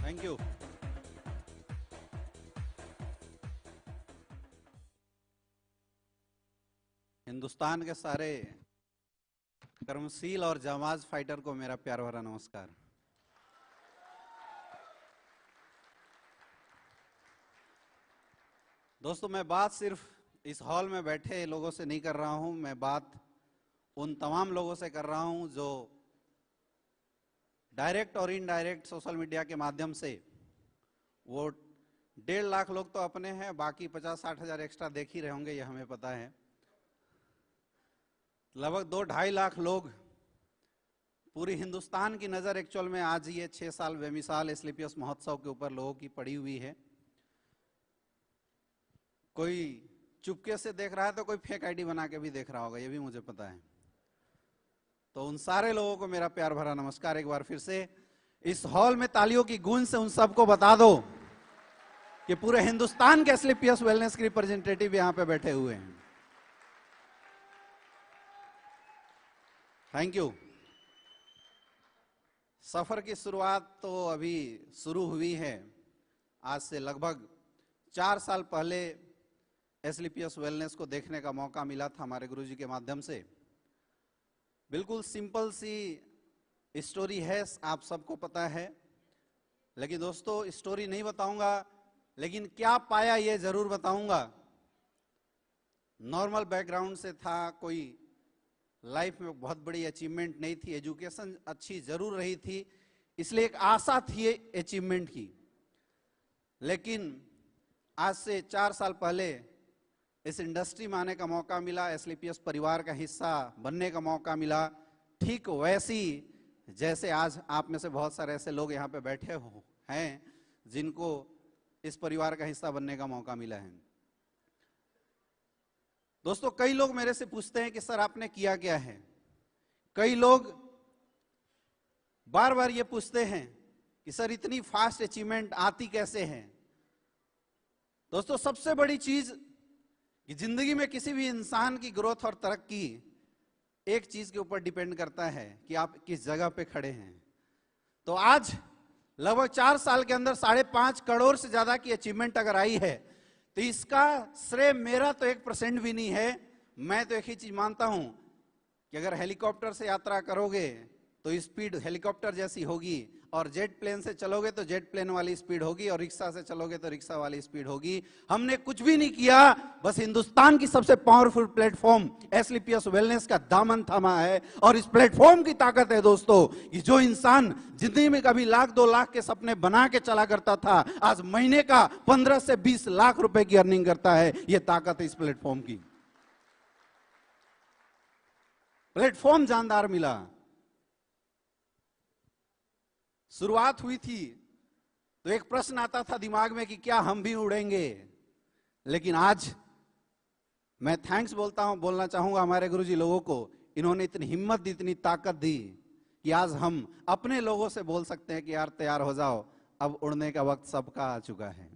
Thank you. Hindustan के सारे कर्मशील और जांबाज फाइटर को मेरा प्यार भरा नमस्कार। दोस्तों, मैं बात सिर्फ इस हॉल में बैठे लोगों से नहीं कर रहा हूं, मैं बात उन तमाम लोगों से कर रहा हूं जो डायरेक्ट और इनडायरेक्ट सोशल मीडिया के माध्यम से, वो 1.5 लाख लोग तो अपने हैं, बाकी 50-60 हजार एक्स्ट्रा देख ही रहे होंगे, ये हमें पता है। लगभग 2-2.5 लाख लोग, पूरी हिंदुस्तान की नजर एक्चुअल में आज ये 6 साल बेमिसाल एसलीपीएस महोत्सव के ऊपर लोगों की पड़ी हुई है। कोई चुपके से देख रहा है तो कोई फेक आईडी बना के भी देख रहा होगा, ये भी मुझे पता है। तो उन सारे लोगों को मेरा प्यार भरा नमस्कार। एक बार फिर से इस हॉल में तालियों की गूंज से उन सबको बता दो कि पूरे हिंदुस्तान के एसलीपीएस वेलनेस के रिप्रेजेंटेटिव यहां पे बैठे हुए हैं। Thank you. सफर की शुरुआत तो अभी शुरू हुई है। आज से लगभग 4 साल पहले एसलीपीएस वेलनेस को देखने का मौका मिला था हमारे गुरुजी के माध्यम से। बिल्कुल सिंपल सी स्टोरी है, आप सबको पता है, लेकिन दोस्तों स्टोरी नहीं बताऊंगा, लेकिन क्या पाया ये जरूर बताऊंगा। नॉर्मल बैकग्राउंड से था, कोई लाइफ में बहुत बड़ी अचीवमेंट नहीं थी, एजुकेशन अच्छी जरूर रही थी, इसलिए एक आशा थी अचीवमेंट की। लेकिन आज से 4 साल पहले इस इंडस्ट्री में आने का मौका मिला, एसलीपीएस परिवार का हिस्सा बनने का मौका मिला। ठीक वैसी जैसे आज आप में से बहुत सारे ऐसे लोग यहाँ पे बैठे हैं जिनको इस परिवार का हिस्सा बनने का मौका मिला है। दोस्तों, कई लोग मेरे से पूछते हैं कि सर आपने किया क्या है। कई लोग बार बार ये पूछते हैं कि सर इतनी फास्ट अचीवमेंट आती कैसे है। दोस्तों, सबसे बड़ी चीज कि जिंदगी में किसी भी इंसान की ग्रोथ और तरक्की एक चीज के ऊपर डिपेंड करता है कि आप किस जगह पे खड़े हैं। तो आज लगभग 4 साल के अंदर 5.5 करोड़ से ज्यादा की अचीवमेंट अगर आई है, तो इसका श्रेय मेरा तो 1% भी नहीं है। मैं तो एक ही चीज मानता हूं कि अगर हेलीकॉप्टर से यात्रा करोगे तो स्पीड हेलीकॉप्टर जैसी होगी, और जेट प्लेन से चलोगे तो जेट प्लेन वाली स्पीड होगी, और रिक्शा से चलोगे तो रिक्शा वाली स्पीड होगी। हमने कुछ भी नहीं किया, बस हिंदुस्तान की सबसे पावरफुल प्लेटफॉर्म एसलीपीएस वेलनेस का दामन थामा है। और इस प्लेटफॉर्म की ताकत है दोस्तों कि जो इंसान जिंदगी में कभी 1-2 लाख के सपने बना के चला करता था, आज महीने का 15 से 20 लाख रुपए की अर्निंग करता है। यह ताकत है इस प्लेटफॉर्म की। प्लेटफॉर्म जानदार मिला। शुरुआत हुई थी तो एक प्रश्न आता था दिमाग में कि क्या हम भी उड़ेंगे। लेकिन आज मैं थैंक्स बोलना चाहूंगा हमारे गुरुजी लोगों को। इन्होंने इतनी हिम्मत दी, इतनी ताकत दी कि आज हम अपने लोगों से बोल सकते हैं कि यार तैयार हो जाओ, अब उड़ने का वक्त सबका आ चुका है।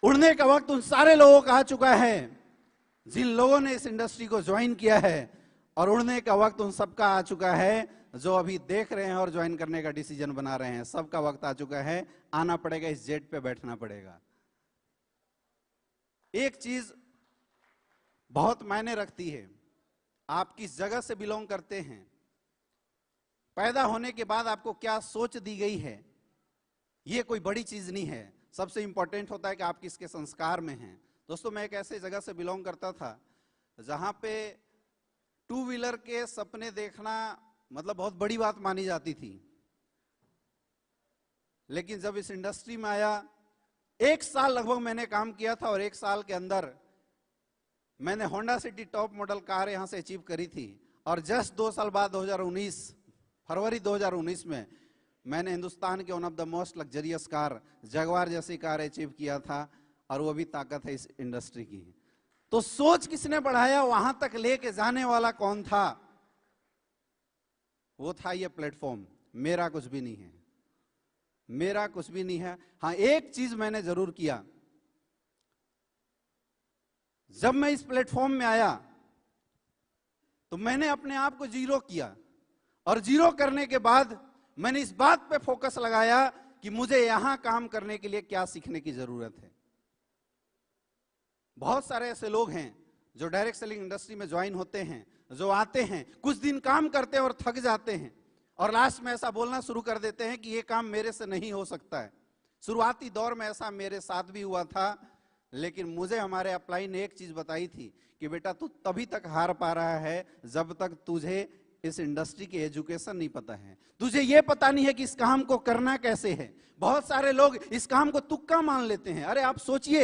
उड़ने का वक्त उन सारे लोगों का आ चुका है जिन लोगों ने इस इंडस्ट्री को ज्वाइन किया है, और उड़ने का वक्त उन सबका आ चुका है जो अभी देख रहे हैं और ज्वाइन करने का डिसीजन बना रहे हैं। सबका वक्त आ चुका है, आना पड़ेगा, इस जेट पे बैठना पड़ेगा। एक चीज बहुत मायने रखती है, आप किस जगह से बिलोंग करते हैं, पैदा होने के बाद आपको क्या सोच दी गई है, ये कोई बड़ी चीज नहीं है। सबसे इंपॉर्टेंट होता है कि आप किसके संस्कार में हैं। दोस्तों, मैं एक ऐसे जगह से बिलोंग करता था जहां पे 2 व्हीलर के सपने देखना मतलब बहुत बड़ी बात मानी जाती थी। लेकिन जब इस इंडस्ट्री में आया, 1 साल लगभग मैंने काम किया था, और 1 साल के अंदर मैंने Honda city top model car यहां से अचीव करी थी। और जस्ट 2 साल बाद 2019 फरवरी 2019 में मैंने हिंदुस्तान के one of the most luxurious car Jaguar जैसी कार अचीव किया था। और वो भी ताकत है इस इंडस्ट्री की। तो सोच किसने बढ़ाया, वहां तक लेके जाने वाला कौन था? वो था ये प्लेटफॉर्म। मेरा कुछ भी नहीं है, मेरा कुछ भी नहीं है। हाँ, एक चीज मैंने जरूर किया। जब मैं इस प्लेटफॉर्म में आया तो मैंने अपने आप को जीरो किया, और जीरो करने के बाद मैंने इस बात पे फोकस लगाया कि मुझे यहां काम करने के लिए क्या सीखने की जरूरत है। बहुत सारे ऐसे लोग हैं जो डायरेक्ट सेलिंग इंडस्ट्री में ज्वाइन होते हैं, जो आते हैं, कुछ दिन काम करते हैं और थक जाते हैं और लास्ट में ऐसा बोलना शुरू कर देते हैं कि ये काम मेरे से नहीं हो सकता है। शुरुआती दौर में ऐसा मेरे साथ भी हुआ था, लेकिन मुझे हमारे अपलाइन ने एक चीज बताई थी कि बेटा तू तभी तक हार पा रहा है जब तक तुझे इस इंडस्ट्री की एजुकेशन नहीं पता है, तुझे ये पता नहीं है कि इस काम को करना कैसे है। बहुत सारे लोग इस काम को तुक्का मान लेते हैं। अरे आप सोचिए,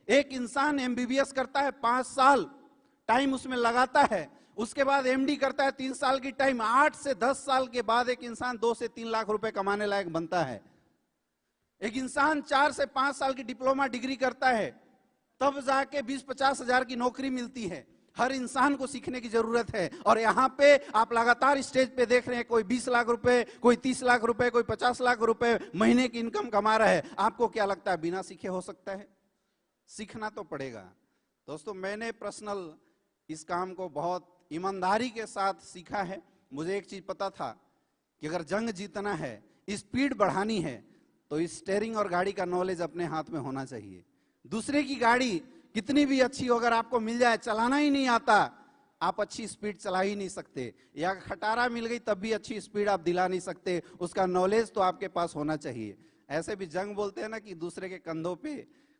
एक इंसान एमबीबीएस करता है 5 साल टाइम उसमें लगाता है, उसके बाद एमडी करता है 3 साल की टाइम, 8 से 10 साल के बाद एक इंसान 2 से 3 लाख रुपए कमाने लायक बनता है। एक इंसान 4 से 5 साल की डिप्लोमा डिग्री करता है, तब जाके 20-50 हजार की नौकरी मिलती है। हर इंसान को सीखने की जरूरत है। और यहां पे आप लगातार स्टेज पे देख रहे हैं, कोई 20 लाख रुपए, कोई 30 लाख रुपए, कोई 50 लाख रुपए महीने की इनकम कमा रहा है। आपको क्या लगता है बिना सीखे हो सकता है? सीखना तो पड़ेगा। दोस्तों, मैंने पर्सनल इस काम को बहुत ईमानदारी के साथ सीखा है। मुझे एक चीज पता था कि अगर जंग जीतना है, स्पीड बढ़ानी है, तो स्टीयरिंग और गाड़ी का नॉलेज अपने हाथ में होना चाहिए। दूसरे की गाड़ी कितनी भी अच्छी हो, अगर आपको मिल जाए, चलाना ही नहीं आता, आप अच्छी स्पीड चला ही नहीं सकते। या खटारा मिल गई तब भी अच्छी स्पीड आप दिला नहीं सकते, उसका नॉलेज तो आपके पास होना चाहिए। ऐसे भी जंग बोलते हैं ना कि दूसरे के कंधों पे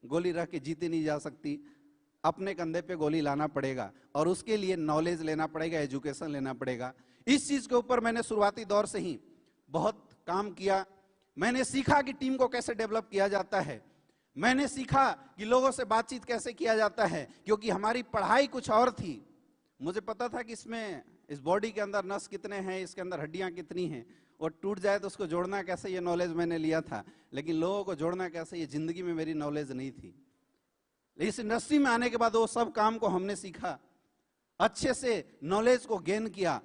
गोली रख के जीती नहीं जा सकती, अपने कंधे पे गोली लाना पड़ेगा और उसके लिए नॉलेज लेना पड़ेगा, एजुकेशन लेना पड़ेगा। इस चीज के ऊपर मैंने शुरुआती दौर से ही बहुत काम किया। मैंने सीखा कि टीम को कैसे डेवलप किया जाता है, मैंने सीखा कि लोगों से बातचीत कैसे किया जाता है, क्योंकि हमारी पढ़ाई कुछ और थी। मुझे पता था कि इसमें, इस बॉडी के अंदर नस कितने हैं, इसके अंदर हड्डियां कितनी हैं, और टूट जाए तो उसको जोड़ना कैसे, ये नॉलेज मैंने लिया था। लेकिन लोगों को जोड़ना कैसे, ये जिंदगी में मेरी नॉलेज नहीं थी। इस इंडस्ट्री में आने के बाद वो सब काम को हमने सीखा, अच्छे से नॉलेज को गेन किया।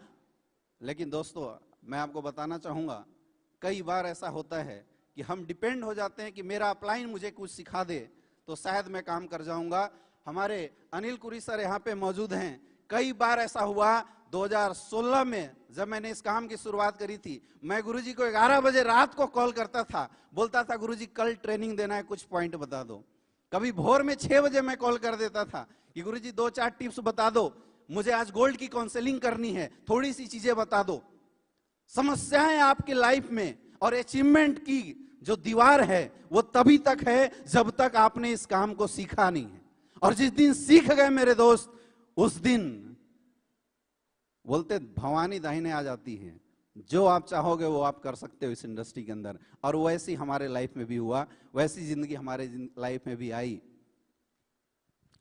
लेकिन दोस्तों, मैं आपको बताना चाहूंगा, कई बार ऐसा होता है कि हम डिपेंड हो जाते हैं कि मेरा अपलाइन मुझे कुछ सिखा दे तो शायद मैं काम कर जाऊंगा। हमारे अनिल कुरी सर यहाँ पे मौजूद हैं। कई बार ऐसा हुआ, 2016 में जब मैंने इस काम की शुरुआत करी थी, मैं गुरुजी को 11 बजे रात को कॉल करता था, बोलता था गुरुजी कल ट्रेनिंग देना है, कुछ पॉइंट बता दो। कभी भोर में 6 बजे मैं कॉल कर देता था कि गुरुजी 2-4 टिप्स बता दो, मुझे आज गोल्ड की काउंसलिंग करनी है, थोड़ी सी चीजें बता दो। समस्याएं आपकी लाइफ में और अचीवमेंट की जो दीवार है वो तभी तक है जब तक आपने इस काम को सीखा नहीं है। और जिस दिन सीख गए मेरे दोस्त, उस दिन बोलते भवानी दाहिने आ जाती है, जो आप चाहोगे वो आप कर सकते हो इस इंडस्ट्री के अंदर। और वैसी हमारे लाइफ में भी हुआ, वैसी जिंदगी हमारे लाइफ में भी आई।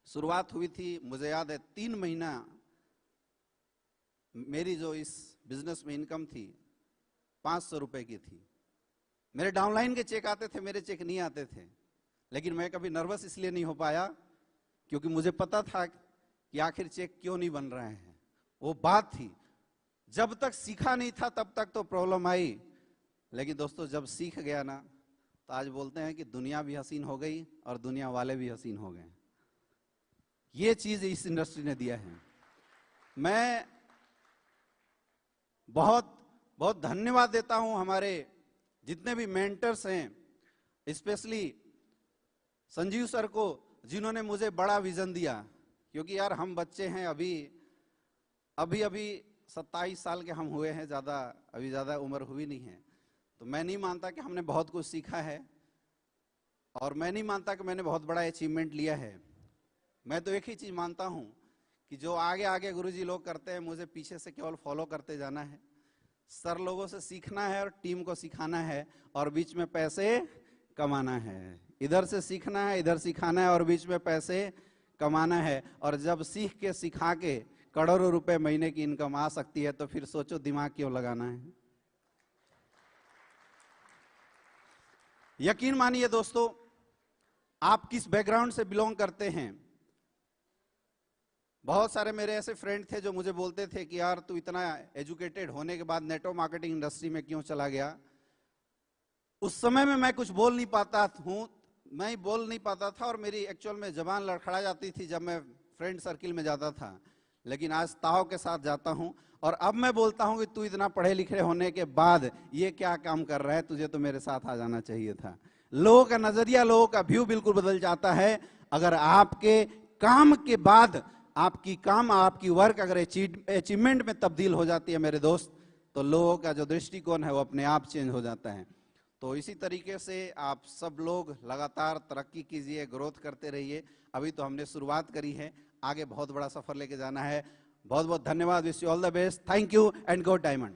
शुरुआत हुई थी, मुझे याद है 3 महीना मेरी जो इस बिजनेस में इनकम थी 500 रुपए की थी। मेरे डाउनलाइन के चेक आते थे, मेरे चेक नहीं आते थे। लेकिन मैं कभी नर्वस इसलिए नहीं हो पाया क्योंकि मुझे पता था कि आखिर चेक क्यों नहीं बन रहे हैं। वो बात थी, जब तक सीखा नहीं था तब तक तो प्रॉब्लम आई। लेकिन दोस्तों, जब सीख गया ना, तो आज बोलते हैं कि दुनिया भी हसीन हो गई और दुनिया वाले भी हसीन हो गए। ये चीज इस इंडस्ट्री ने दिया है। मैं बहुत बहुत धन्यवाद देता हूं हमारे जितने भी मेंटर्स हैं, स्पेशली संजीव सर को, जिन्होंने मुझे बड़ा विजन दिया। क्योंकि यार हम बच्चे हैं, अभी 27 साल के हम हुए हैं, अभी ज्यादा उम्र हुई नहीं है। तो मैं नहीं मानता कि हमने बहुत कुछ सीखा है, और मैं नहीं मानता कि मैंने बहुत बड़ा अचीवमेंट लिया है। मैं तो एक ही चीज मानता हूं कि जो आगे आगे गुरुजी लोग करते हैं, मुझे पीछे से केवल फॉलो करते जाना है। सर लोगों से सीखना है और टीम को सिखाना है, और बीच में पैसे कमाना है। इधर से सीखना है, इधर सिखाना है, और बीच में पैसे कमाना है। और जब सीख के सिखा के करोड़ों रुपए महीने की इनकम आ सकती है, तो फिर सोचो दिमाग क्यों लगाना है। यकीन मानिए दोस्तों, आप किस बैकग्राउंड से बिलोंग करते हैं। बहुत सारे मेरे ऐसे फ्रेंड थे जो मुझे बोलते थे कि यार तू इतना एजुकेटेड होने के बाद नेटवर्क मार्केटिंग इंडस्ट्री में क्यों चला गया। उस समय में मैं कुछ बोल नहीं पाता था, और मेरी एक्चुअल में जबान लड़खड़ा जाती थी जब मैं फ्रेंड सर्किल में जाता था। लेकिन आज ताव के साथ जाता हूं और अब मैं बोलता हूं कि तू इतना पढ़े लिखे होने के बाद ये क्या काम कर रहा है, तुझे तो मेरे साथ आ जाना चाहिए था। लोगों का नजरिया, लोगों का व्यू बिल्कुल बदल जाता है अगर आपके काम के बाद आपकी वर्क अगर अचीवमेंट में तब्दील हो जाती है मेरे दोस्त, तो लोगों का जो दृष्टिकोण है वो अपने आप चेंज हो जाता है। तो इसी तरीके से आप सब लोग लगातार तरक्की कीजिए, ग्रोथ करते रहिए। अभी तो हमने शुरुआत करी है, आगे बहुत बड़ा सफर लेके जाना है। बहुत बहुत धन्यवाद। Wish you all the best. Thank you and go diamond.